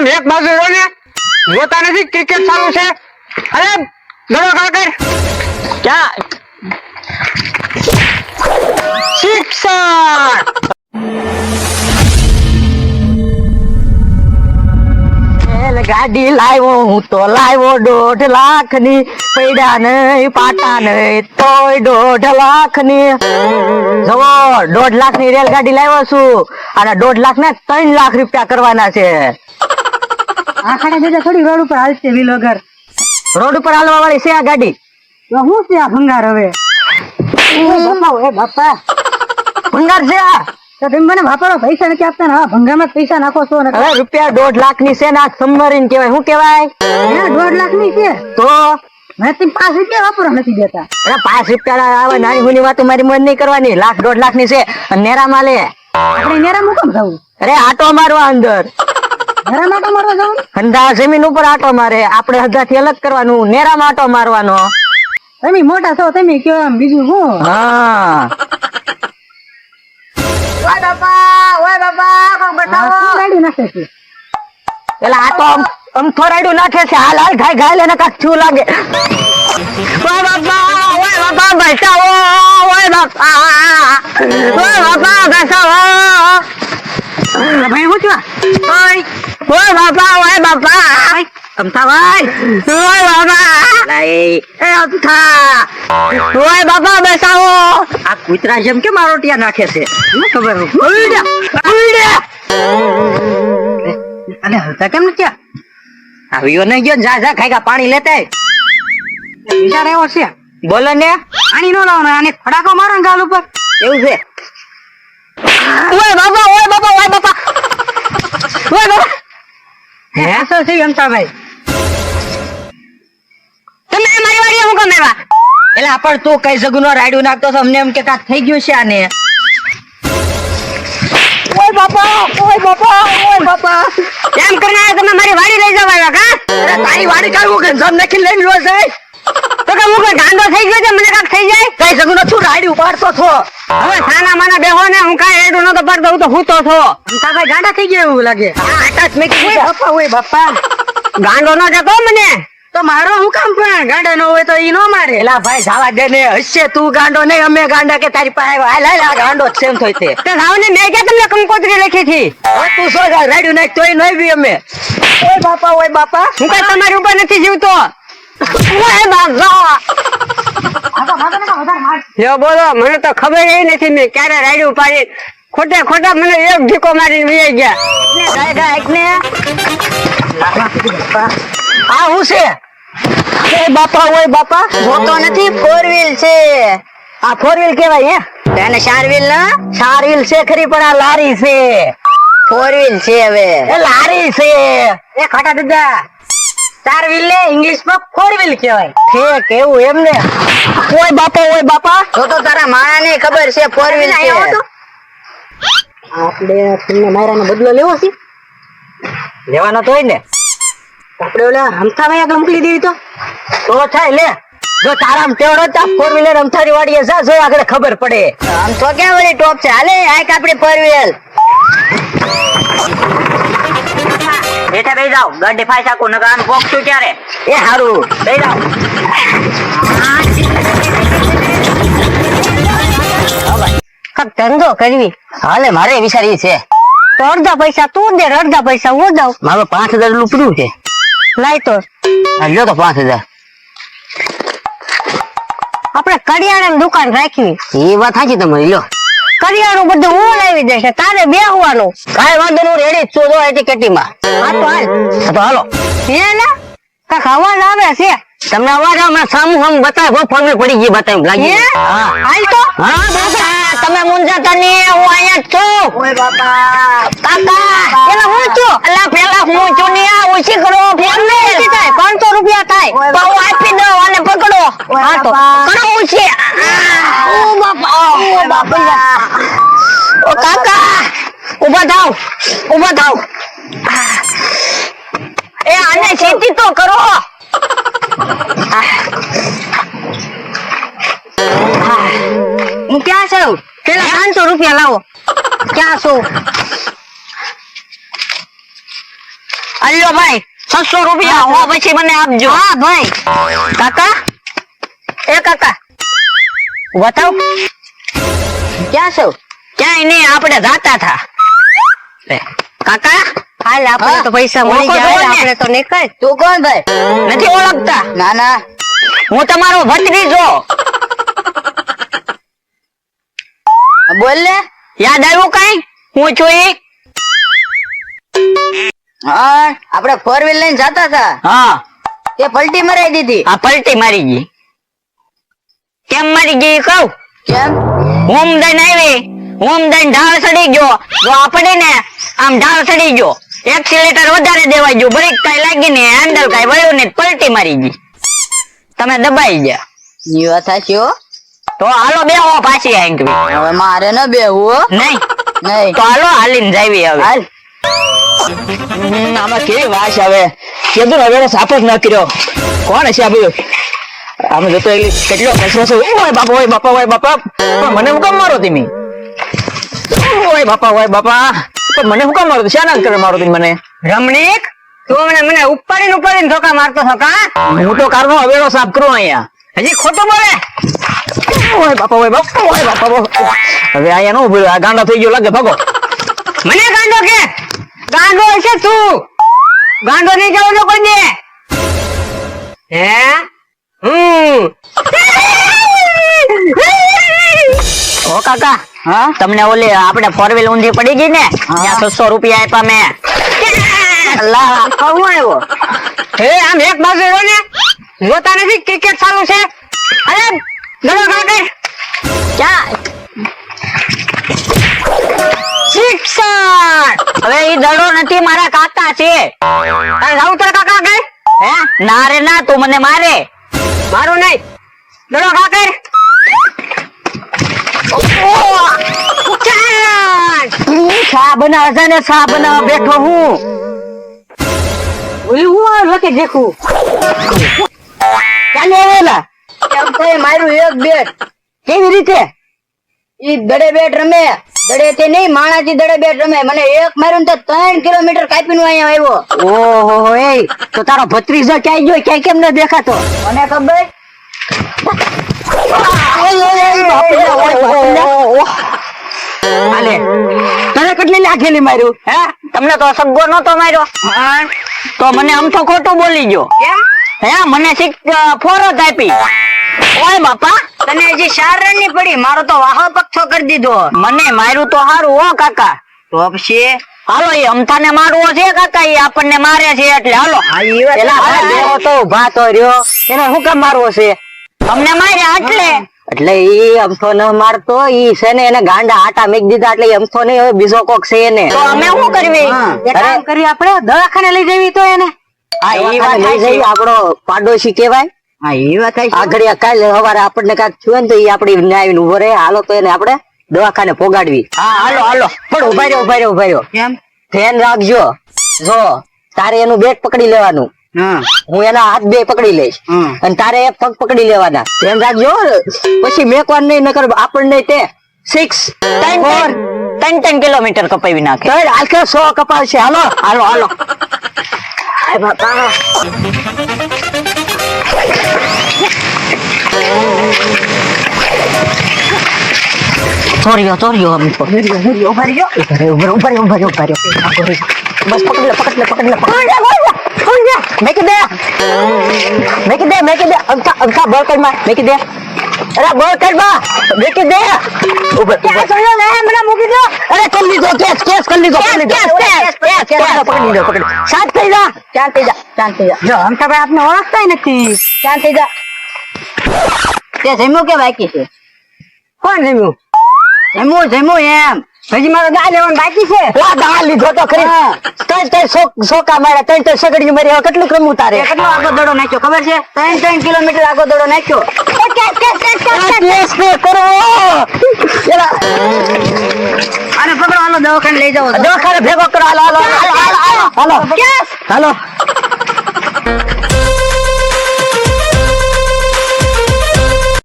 આમ એક બાજુ રહો ને જોતા નથી ક્રિકેટ ચાલુ છે અરે ગળો કાકર ક્યાં શિક્ષણ ગાડી લાવ્યો હું તો લાવ્યો 1.5 લાખની પૈડા નહીં પાટા નહીં તોય 1.5 લાખની જવો 1.5 લાખની રેલગાડી લાવ્યો છું અને 1.5 લાખ ને 3 લાખ રૂપિયા કરવાના છે. આખાડે જજે થોડી રોડ ઉપર હાલશે વ્હીલ વગર. રોડ ઉપર હાલવા વાળી છે આ ગાડી. તો હું છે આ ભંગાર હવે? ઓય બાપા ભંગાર છે આ. તો તમે મને વાપરો પૈસા નથી આપતા ને ભંગારમાં પૈસા નાખો છો ને. હવે રૂપિયા 1.5 લાખની છે ને આ સબમરીન કહેવાય. શું કહેવાય? 1.5 લાખની છે તો મેં તમે 5 રૂપિયા વાપરો નથી દેતા. અરે 5 રૂપિયા આવે નાની મોની વાતો મારી મન નહીં કરવાની. 1.5 લાખની છે અને નેરામાં લે. આપણે નેરામાં કેમ જવું? અરે આટો મારવા અંદર નેરામાં આટો મારવા જવું? હંધા જમીન ઉપર આટો મારે આપણે હંધાથી અલગ કરવાનું. નેરામાં આટો મારવાનો. તમે મોટા છો તમે કયો એમ બીજું શું? હા ઓય બાપા કોણ બતાવો. શું ગાડી નાખે છે? પેલા આ તો આમ થોરાડું નાખે છે. હાલ હાલ ઘાય ઘાય લેને કાક છું લાગે. ઓય બાપા બચાવો. ઓય બાપા બચાવો. ભાઈ હું છું? ઓય બાપા અમથાભાઈ. ઓય બાપા લઈ એ અમથા. ઓય બાપા બેસાવો. આ કૂતરા જેમ કે મારો ટિયા નાખે છે. શું ખબર? અરે હલતા કેમ નથી? આવ્યો નહીં ગયો. જા જા ખાઈ પાણી લેતે. વિચાર એવો છે બોલો ને. પાણી નો લાવવાનો આને ફડાકો મારો ને ગાલ ઉપર. એવું છે. ઓય બાપા ઓય બાપા ઓય બાપા ઓય બાપા. હે અસર છે અમતાભાઈ. તમે મારી વાડી હું કેમ આવ્યા? એટલે પણ તું કઈ જગુનો રાડ્યું નાખતો છો અમને એમ કે કાક થઈ ગયું છે આને. ઓય બાપા ઓય બાપા ઓય બાપા. એમ કરીને તમે મારી વાડી લઈ જવા આવ્યા કા? અરે તારી વાડી કાઢવું કે જમ નાખી લઈ લો છે. તો કે હું કોઈ ગાંડો થઈ ગયો છે મને કાક થઈ જાય. કઈ જગુનો તું રાડ્યું પાડતો છો. હવે સાના માના બેહો ને હું કાઈ એડું નતો પડતો હું તો હૂતો છો. અમતાભાઈ ગાંડા થઈ ગયા એવું લાગે. આ આકાશ મેં કીધું ઓય બાપા ઓય બાપા. ગાંડો ન જતો મને. તો મારો હું કામ પણ ગાંડા નો હોય તો ઈ નો મારે. એલા ભાઈ જવા દે ને. હશે તું ગાંડો નહીં અમે ગાંડા કે તારી પાસે હાલ હાલ આ ગાંડો જ સેમ થોય તે. તે સાવને મેં કે તમને કંકોત્રી લખી હતી. હવે તું સો રાડ્યું નાખ તોય નહીં બી અમે. ઓય બાપા હું કઈ તમારી ઉપર નથી જીવતો. ઓય બાપા યો બોલો મને તો ખબર એ નથી મેં ક્યારે રાડ્યું પાડી. ખોટા મને એક ઢીકો મારીને વહી ગયા. આ હું છે? એ બાપા ઓય બાપા જોતો નથી. 4 વ્હીલ છે. આ 4 વ્હીલ કેવાય હે? એને 4 વ્હીલ ના 4 વ્હીલ છે ખરી પણ આ લારી છે. 4 વ્હીલ છે હવે. એ લારી છે. એ ખાટા દાદા 4 વ્હીલ ને ઇંગ્લિશ માં 4 વ્હીલ કહેવાય. ઠીક એવું એમ ને. ઓય બાપા જો તો તારા માણા ને ખબર છે 4 વ્હીલ છે. આપણે તમને મારાનો બદલો લેવો છે. લેવાનો તો હોય ને. આપણે ઓલા અમતાભાઈ આગળ મોકલી દેવી તો થાય લે. જો તારામ ટેવડો તા 4 વ્હીલર અમથારી વાડીએ જા જો આગળ ખબર પડે. આમ તો ક્યાં વળી ટોપ છે. હાલે આક આપણી 4 વ્હીલ. બેઠા બેસી જાવ. ગાડી ફાઈ સાકો નકર આમ પોકશું ક્યારે. એ હારું બેસી જાવ. કક ધંધો કરવી હાલે મારે વિચારી છે. તો અડધા પૈસા તું દે અડધા પૈસા હું દઉં. મારે 5000 રૂપિયા છે. લાય તો લ્યો તો 5000. આપણે કરિયાણાની દુકાન રાખવી. એ વાત સાચી તમારી. લ્યો કરિયાણું બધું હું લાવી દઈશ. તારે બેહવાનું કાઈ વાંધો નહીં. રેડી છો જો એટીકેટીમાં. હા તો હાલો. હે ના કાક અવાજ આવે છે. તમને અવાજ આવે સામું બતાવ ફોન પડી ગઈ બતાવ લાગી. હાલ તો હા બાપા તમે મુંજાતા નહીં. હું અહીંયા જ છું. ઓય બાપા કાકા એલા હું છું. અલા પેલા હું છું ને આ ઓછી કરો. ફોન નહીં થાય 500 રૂપિયા થાય તો હું આપી દઉં અને પકડો. હા તો કરો ઓછી. ઓ બાપા ઓ કાકા ઉભા થાવ. એ આને ખેતી તો કરો. હું ક્યાં છું? પેલા 500 રૂપિયા લાવો. ક્યાં છું? અલ્યો ભાઈ 600 રૂપિયા હો પછી મને આપજો. હા ભાઈ. કાકા એ કાકા બતાવ ક્યાં છો? ક્યાંય નહીં, આપણે જાતા થા. કાકા હાલ આપણે તો પૈસા મળી ગયા, આપણે તો નીકળ. તું કોણ ભાઈ? નથી ઓળખતા? ના ના, હું તમારો ભત્રીજો. બોલ ને, યાદ આવ્યું કઈ? હું છું ઈ? હા, આપણે 4 વ્હીલ લઈને જતા હતા. હા, તે પલટી મારી દીધી. હા, પલટી મારી ગઈ. કેમ મારી ગઈ કહું? કેમ? હોમ દઈને આવી, હોમ દઈને ઢાળ સડી ગયો. જો આપણે ને આમ ઢાળ સડી ગયો, એક્સિલેટર વધારે દેવાઈ ગયું, બ્રેક કાઈ લાગી ને, હેન્ડલ કાઈ વળ્યું ને, પલટી મારી ગઈ. તમે દબાઈ ગયા. ઈ વાત સાચી હો. તો હાલો બેહો પાછી આંકવી. હવે મારે ન બેહવું. નહીં નહીં, તો હાલો હાલીને જાવી. હવે હાલ. આમાં કેવી વાસ આવે, કીધું ને હવે સાફ જ ન કર્યો. કોણ હશે આ બધું? આમે જોતો કેટલો કચરો છે. ઓય બાપા, ઓય બાપા, ઓય બાપા, પણ મને હું કામ મારો તમે? ઓય બાપા, ઓય બાપા, પણ મને હું કામ મારો? શાના કરે મારો તમે મને? રમણીક, તું મને ઉપાડીને ઉપાડીને ધોકા મારતો છો કા? હું તો કારનો હવેડો સાફ કરું અહીંયા. હજી ખોટું બોલે. ઓય બાપા, ઓય બાપા, ઓય બાપા, હવે અહીંયા નો ઉભો, આ ગાંડા થઈ ગયો લાગે. ભાગો. મને ગાંડો કે? ગાંડો છે તું? ગાંડો નહીં જાવ તો કોઈ દે. હે? ઓ કાકા, હા તમને ઓલે આપણે 4 વ્હીલ ઊંધી પડી ગઈ ને, ત્યાં 600 રૂપિયા આપ્યા મેં. અલ્લાહ, કોણ આવ્યો? હે, આમ એક બાજુ રહ્યો ને, જોતા નથી ક્રિકેટ ચાલુ છે? અરે ગણો કાકા, ક્યાં? શિક્ષણ. હવે ઈ દડો નથી, મારા કાકા છે. તારે જાવું તારા કાકા કે? હે? ના રે ના, તું મને મારે. મારું નહીં, દડો કાકા. શા બનાવે છે ને, શા બનાવવા બેઠો હું. ઓલી હું લોકે દેખું. ચાલે વેલા. એમ તો મારું એક બેટ. કેવી રીતે? ઈ દડે બેટ રમે. દડે તે નહીં, માણાથી દડે બેટ રમે. મને એક માર્યું તો 3 કિલોમીટર કાપીને અહીંયા આવ્યો. ઓહો, એ તો તારો ભત્રીજો ક્યાંય ગયો, ક્યાંય કેમ ન દેખાતો? મને ખબર. હાલે, તને કેટલી લાખેલી માર્યું? હે, તમને તો સગ્ગો નતો માર્યો. તો મને આમ તો ખોટું બોલી ગયો. કેમ? હે, મને ફોરત આપી. ઓય બાપા, તને હજી 4 રન ની પડી, મારો તો વાહો પક્ષો કરી દીધો. મને માર્યું તો હારું હો કાકા. તો પછી હાલો, એ અમથાને મારવો છે કાકા, એ આપણને મારે છે એટલે હાલો. પેલા તો ઉભા તો રહ્યો, એને શું કામ મારવો છે? અમને માર્યા એટલે ઈ અમથો ન મારતો, ઈ છે ને એને ગાંડા આટા મેક દીધા, એટલે અમથો નહીં, હવે બીજો કોક છે એને. તો અમે શું કરવી? એક કામ કરી, આપણે દવાખાને લઈ જવી તો એને. હા, ઈ વાત લઈ જઈએ, આપણો પાડોશી કહેવાય. હા, ઈ વાત આગળ કાલે સવારે આપણને કાંઈક થયું ને તો ઈ આપડી આવીને ઉભો રહે. હાલો તો એને આપણે દવાખાને પોગાડવી. હા હાલો હાલો, પણ ઉભા રહ્યો. કેમ? ધ્યાન રાખજો. જો તારે એનું બેટ પકડી લેવાનું, હું એના હાથ બે પકડી લઈશ, અને તારે એક પગ પકડી લેવાના. ધ્યાન રાખજો, પછી મેકવાનું નહીં, નકર આપણને તે 3 કિલોમીટર કપાવી નાખે. આખે 100 કપાવશે. હાલો હાલો હાલો. ચોરીઓ બસ પકડ લે. મેકી દે. અંકા બોલ કર માં મેકી દે. અરે બોલ કર માં મેકી દે. ઉપર મને મૂકી દો. અરે કરી લીધો, કેસ કરી લીધો. પકડી. શાંત થઈ જા. જો અંકા ભાઈ આપને ઓળખતા નથી. શાંત થઈ જા. તે જમ્યું કે બાકી છે? કોણ જમ્યું? જમ્યું એમ. હજી મારો દા લેવાનું બાકી છે. દા લીધો તો ખરી. સોકા માર્યા, 3 સગડીઓ મારી. હવે કેટલું ક્રમું તારે? કેટલો આગો દડો નાખ્યો ખબર છે? 3 કિલોમીટર આગો દડો નાખ્યો. કરો અને પકડો, હાલો દવાખાને લઈ જાઓ. દવાખાને ભેગો કરો. હાલો.